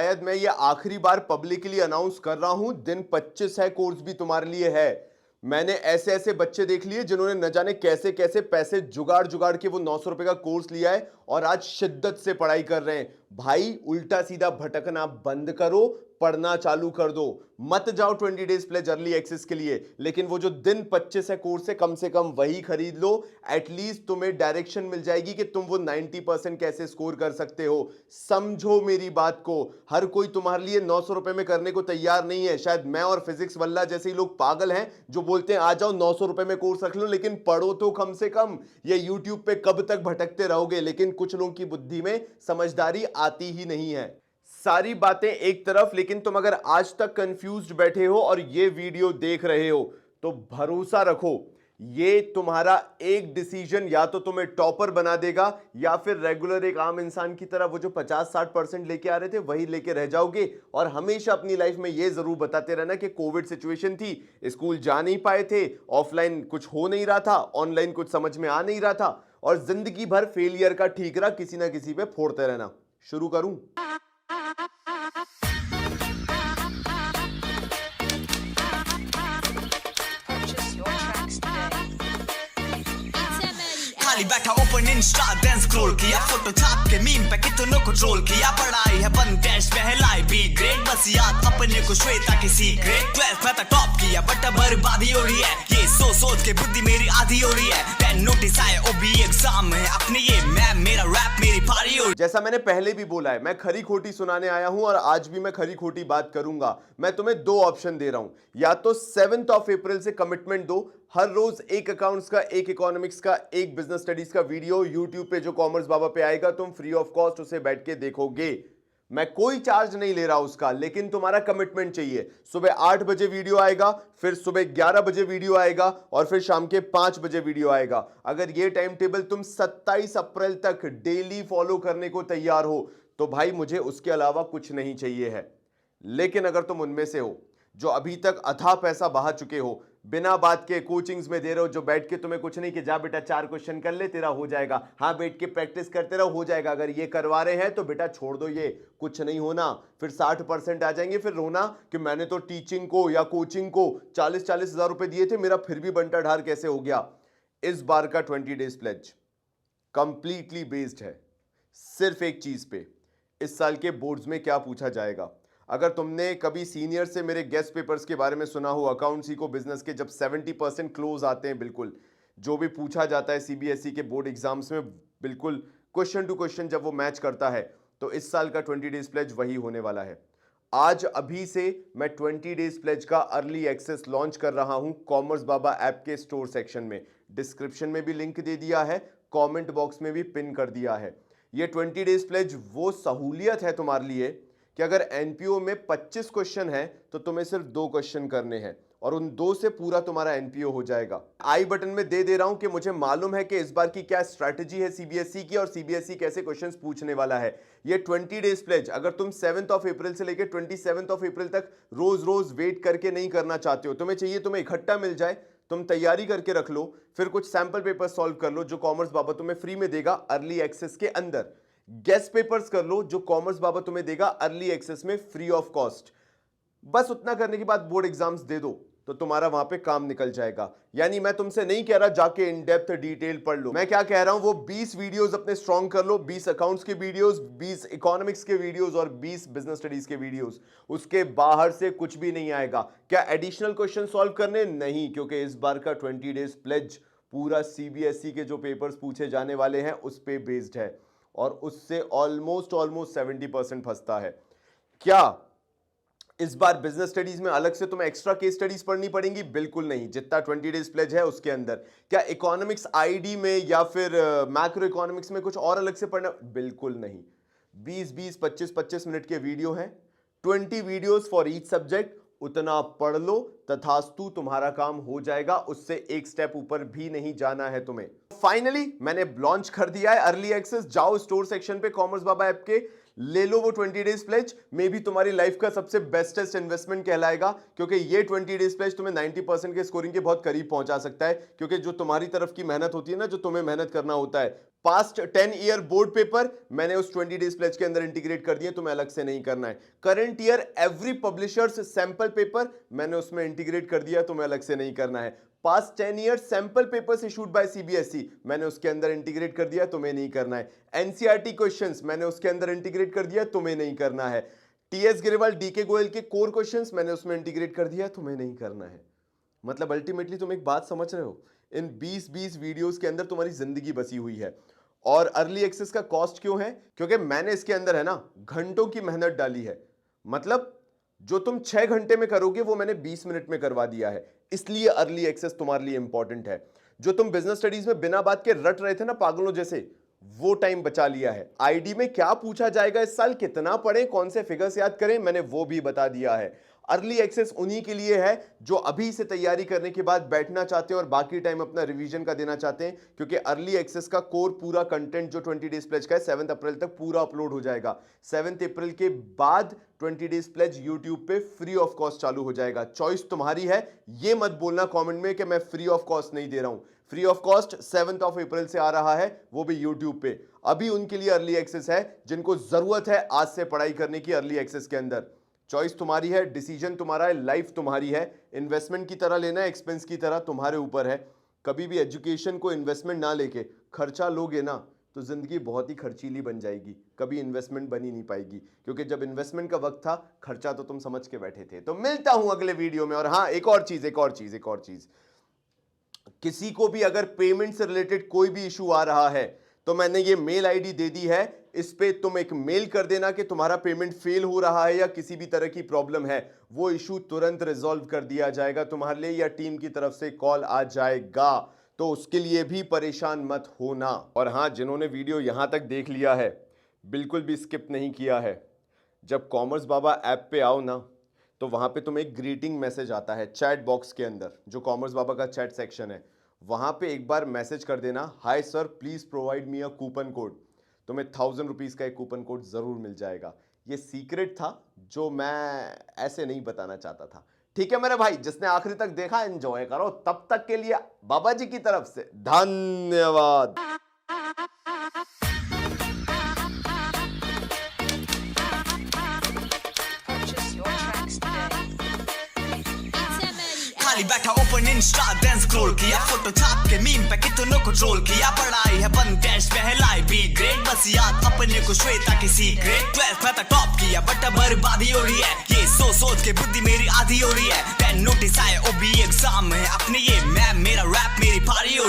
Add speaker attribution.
Speaker 1: शायद मैं ये आखिरी बार पब्लिकली अनाउंस कर रहा हूं, दिन 25 है, कोर्स भी तुम्हारे लिए है। मैंने ऐसे ऐसे बच्चे देख लिए जिन्होंने न जाने कैसे कैसे पैसे जुगाड़ जुगाड़ के वो 900 रुपए का कोर्स लिया है और आज शिद्दत से पढ़ाई कर रहे हैं। भाई उल्टा सीधा भटकना बंद करो, पढ़ना चालू कर दो। मत जाओ 20 डेज प्लेज अर्ली एक्सेस के लिए, लेकिन वो जो दिन 25 है कोर्स से कम वही खरीद लो। एटलीस्ट तुम्हें डायरेक्शन मिल जाएगी कि तुम वो 90% कैसे स्कोर कर सकते हो। समझो मेरी बात को, हर कोई तुम्हारे लिए 900 रुपए में करने को तैयार नहीं है। शायद मैं और फिजिक्स वल्ला जैसे ही लोग पागल हैं जो बोलते हैं आ जाओ 900 रुपए में कोर्स रख लो, लेकिन पढ़ो तो कम से कम। ये यूट्यूब पे कब तक भटकते रहोगे? लेकिन कुछ लोगों की बुद्धि में समझदारी आती ही नहीं है। सारी बातें एक तरफ, लेकिन तुम अगर आज तक कंफ्यूज्ड बैठे हो और ये वीडियो देख रहे हो तो भरोसा रखो, ये तुम्हारा एक डिसीजन या तो तुम्हें टॉपर बना देगा या फिर रेगुलर एक आम इंसान की तरह वो जो 50-60% लेके आ रहे थे वही लेके रह जाओगे। और हमेशा अपनी लाइफ में ये जरूर बताते रहना कि कोविड सिचुएशन थी, स्कूल जा नहीं पाए थे, ऑफलाइन कुछ हो नहीं रहा था, ऑनलाइन कुछ समझ में आ नहीं रहा था, और जिंदगी भर फेलियर का ठीकरा किसी ना किसी पे फोड़ते रहना। शुरू करूं?
Speaker 2: Purchase your tracks today.
Speaker 3: खाली बैठा ओपन इंस्टा देन स्क्रॉल किया, फोटो छाप के मीम पे कितनों को ट्रोल किया। पढ़ाई है बंद टेस्ट पहलाई बी ग्रेड, बस याद अपने को श्वेता की सीक्रेट। 12th में तक टॉप किया बट अब बर्बादी हो रही है, ये सोच के बुद्धि मेरी आधी हो रही है। 10 नोटिस आए ओबी एग्जाम है अपने, ये मैम मेरा रैप मेरी पारी हो।
Speaker 1: जैसा मैंने पहले भी बोला है, मैं खरी खोटी सुनाने आया हूं और आज भी मैं खरी खोटी बात करूंगा। मैं तुम्हें दो ऑप्शन दे रहा हूं, या तो 7 अप्रैल से कमिटमेंट दो, हर रोज एक अकाउंट्स का, एक इकोनॉमिक्स का, एक बिजनेस स्टडीज का वीडियो यूट्यूब पे जो कॉमर्स बाबा पे आएगा तुम फ्री ऑफ कॉस्ट उसे बैठ के देखोगे। मैं कोई चार्ज नहीं ले रहा उसका, लेकिन तुम्हारा कमिटमेंट चाहिए। सुबह 8 बजे वीडियो आएगा, फिर सुबह 11 बजे वीडियो आएगा और फिर शाम के 5 बजे वीडियो आएगा। अगर ये टाइम टेबल तुम 27 अप्रैल तक डेली फॉलो करने को तैयार हो तो भाई मुझे उसके अलावा कुछ नहीं चाहिए है। लेकिन अगर तुम उनमें से हो जो अभी तक अथाह पैसा बहा चुके हो, बिना बात के कोचिंग्स में दे रहे हो, जो बैठ के तुम्हें कुछ नहीं कि जा बेटा 4 क्वेश्चन कर ले तेरा हो जाएगा, हाँ बैठ के प्रैक्टिस करते रहो हो जाएगा, अगर ये करवा रहे हैं तो बेटा छोड़ दो, ये कुछ नहीं होना। फिर 60% आ जाएंगे, फिर रोना कि मैंने तो टीचिंग को या कोचिंग को 40-40 हजार रुपए दिए थे, मेरा फिर भी बंटा ढार कैसे हो गया। इस बार का 20 डेज प्लेज कंप्लीटली बेस्ड है सिर्फ एक चीज पे, इस साल के बोर्ड्स में क्या पूछा जाएगा। अगर तुमने कभी सीनियर से मेरे गेस्ट पेपर्स के बारे में सुना हो, अकाउंट्स को बिजनेस के, जब 70% क्लोज आते हैं, बिल्कुल जो भी पूछा जाता है सीबीएसई के बोर्ड एग्जाम्स में, बिल्कुल क्वेश्चन टू क्वेश्चन जब वो मैच करता है, तो इस साल का 20 डेज प्लेज वही होने वाला है। आज अभी से मैं 20 डेज प्लेज का अर्ली एक्सेस लॉन्च कर रहा हूं कॉमर्स बाबा ऐप के स्टोर सेक्शन में। डिस्क्रिप्शन में भी लिंक दे दिया है, कमेंट बॉक्स में भी पिन कर दिया है। ये 20 डेज प्लेज वो सहूलियत है तुम्हारे लिए कि अगर एनपीओ में 25 क्वेश्चन है तो तुम्हें सिर्फ 2 क्वेश्चन करने हैं और उन 2 से पूरा तुम्हारा एनपीओ हो जाएगा। आई बटन में दे रहा हूं कि मुझे मालूम है कि इस बार की क्या स्ट्रैटेजी है सीबीएसई की और सीबीएसई कैसे क्वेश्चंस पूछने वाला है। ये 20 डेज प्लेज अगर तुम 7 अप्रैल से लेकर 27 अप्रैल तक रोज रोज वेट करके नहीं करना चाहते हो, तुम्हें चाहिए तुम्हें इकट्ठा मिल जाए, तुम तैयारी करके रख लो, फिर कुछ सैंपल पेपर सॉल्व कर लो जो कॉमर्स बाबा तुम्हें फ्री में देगा अर्ली एक्सेस के अंदर, गेस्ट पेपर्स कर लो जो कॉमर्स बाबा तुम्हें देगा अर्ली एक्सेस में फ्री ऑफ कॉस्ट। बस उतना करने के बाद बोर्ड एग्जाम्स दे दो तो तुम्हारा वहां पे काम निकल जाएगा। यानी मैं तुमसे नहीं कह रहा जाके इन डेप्थ डिटेल पढ़ लो, मैं क्या कह रहा हूं वो 20 वीडियोस अपने स्ट्रॉन्ग कर लो, 20 अकाउंट्स के वीडियोस, 20 इकोनॉमिक्स के वीडियोस और 20 बिजनेस स्टडीज के वीडियोस। उसके बाहर से कुछ भी नहीं आएगा। क्या एडिशनल क्वेश्चन सॉल्व करने? नहीं, क्योंकि इस बार का 20 डेज प्लेज पूरा सीबीएसई के जो पेपर्स पूछे जाने वाले हैं उस पे बेस्ड है और उससे ऑलमोस्ट 70% फंसता है। क्या इस बार बिजनेस स्टडीज में अलग से तुम्हें एक्स्ट्रा केस स्टडीज पढ़नी पड़ेंगी? बिल्कुल नहीं, जितना 20 डेज प्लेज है उसके अंदर। क्या इकोनॉमिक्स आईडी में या फिर मैक्रो इकोनॉमिक्स में कुछ और अलग से पढ़ना? बिल्कुल नहीं। 20-20, 25-25 मिनट के वीडियो हैं, 20 वीडियोस फॉर ईच सब्जेक्ट, उतना पढ़ लो, तथास्तु तुम्हारा काम हो जाएगा, उससे एक स्टेप ऊपर भी नहीं जाना है तुम्हें। फाइनली मैंने लॉन्च कर दिया है अर्ली एक्सेस। जाओ स्टोर सेक्शन पे कॉमर्स बाबा ऐप के, ले लो वो 20 डेज प्लेज। मे भी तुम्हारी लाइफ का सबसे बेस्टेस्ट इन्वेस्टमेंट कहलाएगा, क्योंकि ये 20 डेज प्लेज तुम्हें 90% के स्कोरिंग के बहुत करीब पहुंचा सकता है। क्योंकि जो तुम्हारी तरफ की मेहनत होती है ना, जो तुम्हें मेहनत करना होता है, पास्ट 10 ईयर बोर्ड पेपर मैंने उस 20 डेज प्लेज के अंदर इंटीग्रेट कर दिए, तुम्हें अलग से नहीं करना है। Current year every publishers sample paper मैंने उसमें इंटीग्रेट कर दिया, तुम्हें अलग से नहीं करना है। Past 10 year sample papers issued by CBSE मैंने उसके अंदर इंटीग्रेट कर दिया, तुम्हें नहीं करना है। एनसीईआरटी क्वेश्चंस मैंने उसके अंदर इंटीग्रेट कर दिया, तुम्हें नहीं करना है। टीएस गिरेवाल डीके गोयल के कोर क्वेश्चंस मैंने उसमें इंटीग्रेट कर दिया, तुम्हें नहीं करना है। मतलब अल्टीमेटली तुम एक बात समझ रहे हो, इन 20-20 वीडियोस के अंदर तुम्हारी जिंदगी बसी हुई है। और अर्ली एक्सेस का कॉस्ट क्यों है? क्योंकि मैंने इसके अंदर है ना घंटों की मेहनत डाली है। मतलब जो तुम 6 घंटे में करोगे वो मैंने 20 मिनट में करवा दिया है, इसलिए अर्ली एक्सेस तुम्हारे लिए इंपॉर्टेंट है। जो तुम बिजनेस स्टडीज में बिना बात के रट रहे थे ना पागलों जैसे, वो टाइम बचा लिया है। आईडी में क्या पूछा जाएगा इस साल, कितना पढ़े, कौन से फिगर्स याद करें, मैंने वो भी बता दिया है। अर्ली एक्सेस उन्हीं के लिए है जो अभी से तैयारी करने के बाद बैठना चाहते हैं और बाकी टाइम अपना रिवीजन का देना चाहते हैं, क्योंकि अर्ली एक्सेस का कोर पूरा कंटेंट जो 20 डेज प्लेज का है 7 अप्रैल तक पूरा अपलोड हो जाएगा। 7 अप्रैल के बाद 20 डेज प्लेज यूट्यूब पे फ्री ऑफ कॉस्ट चालू हो जाएगा। चॉइस तुम्हारी है, ये मत बोलना कमेंट में कि मैं फ्री ऑफ कॉस्ट नहीं दे रहा हूं। फ्री ऑफ कॉस्ट 7 अप्रैल से आ रहा है, वो भी यूट्यूब पे। अभी उनके लिए अर्ली एक्सेस है जिनको जरूरत है आज से पढ़ाई करने की अर्ली एक्सेस के अंदर। चॉइस तुम्हारी है, डिसीजन तुम्हारा है, लाइफ तुम्हारी है। इन्वेस्टमेंट की तरह लेना है, एक्सपेंस की तरह तुम्हारे ऊपर है। कभी भी एजुकेशन को इन्वेस्टमेंट ना लेके खर्चा लोगे ना तो जिंदगी बहुत ही खर्चीली बन जाएगी, कभी इन्वेस्टमेंट बन ही नहीं पाएगी। क्योंकि जब इन्वेस्टमेंट का वक्त था खर्चा तो तुम समझ के बैठे थे। तो मिलता हूं अगले वीडियो में। और हाँ, एक और चीज, किसी को भी अगर पेमेंट से रिलेटेड कोई भी इशू आ रहा है तो मैंने ये मेल आईडी दे दी है, इस पे तुम एक मेल कर देना कि तुम्हारा पेमेंट फेल हो रहा है या किसी भी तरह की प्रॉब्लम है, वो इशू तुरंत रिजॉल्व कर दिया जाएगा तुम्हारे लिए, या टीम की तरफ से कॉल आ जाएगा। तो उसके लिए भी परेशान मत होना। और हाँ, जिन्होंने वीडियो यहां तक देख लिया है, बिल्कुल भी स्किप नहीं किया है, जब कॉमर्स बाबा ऐप पे आओ ना तो वहां पे तुम्हें एक ग्रीटिंग मैसेज आता है चैट बॉक्स के अंदर, जो कॉमर्स बाबा का चैट सेक्शन है। वहां पे एक बार मैसेज कर देना, hi sir please provide me a coupon code. तुम्हें 1000 रुपीज का एक कूपन कोड जरूर मिल जाएगा। ये सीक्रेट था जो मैं ऐसे नहीं बताना चाहता था। ठीक है मेरे भाई, जिसने आखिरी तक देखा एंजॉय करो। तब तक के लिए बाबा जी की तरफ से धन्यवाद।
Speaker 2: Purchase your tracks today.
Speaker 3: खाली बैठा ओपन इंस्टा देन स्क्रॉल किया, फोटो छाप के मीम पे कितनों को ट्रोल किया। पढ़ाई है बंद टेस्ट पहलाई बी ग्रेड, बस याद अपने को श्वेता की सीक्रेट। 12th में तो टॉप किया बट बर्बादी हो रही है, ये सोच के बुद्धि मेरी आधी हो रही है। 10 नोटिस आए ओबी एग्जाम है अपने, ये मैम मेरा रैप मेरी पारी हो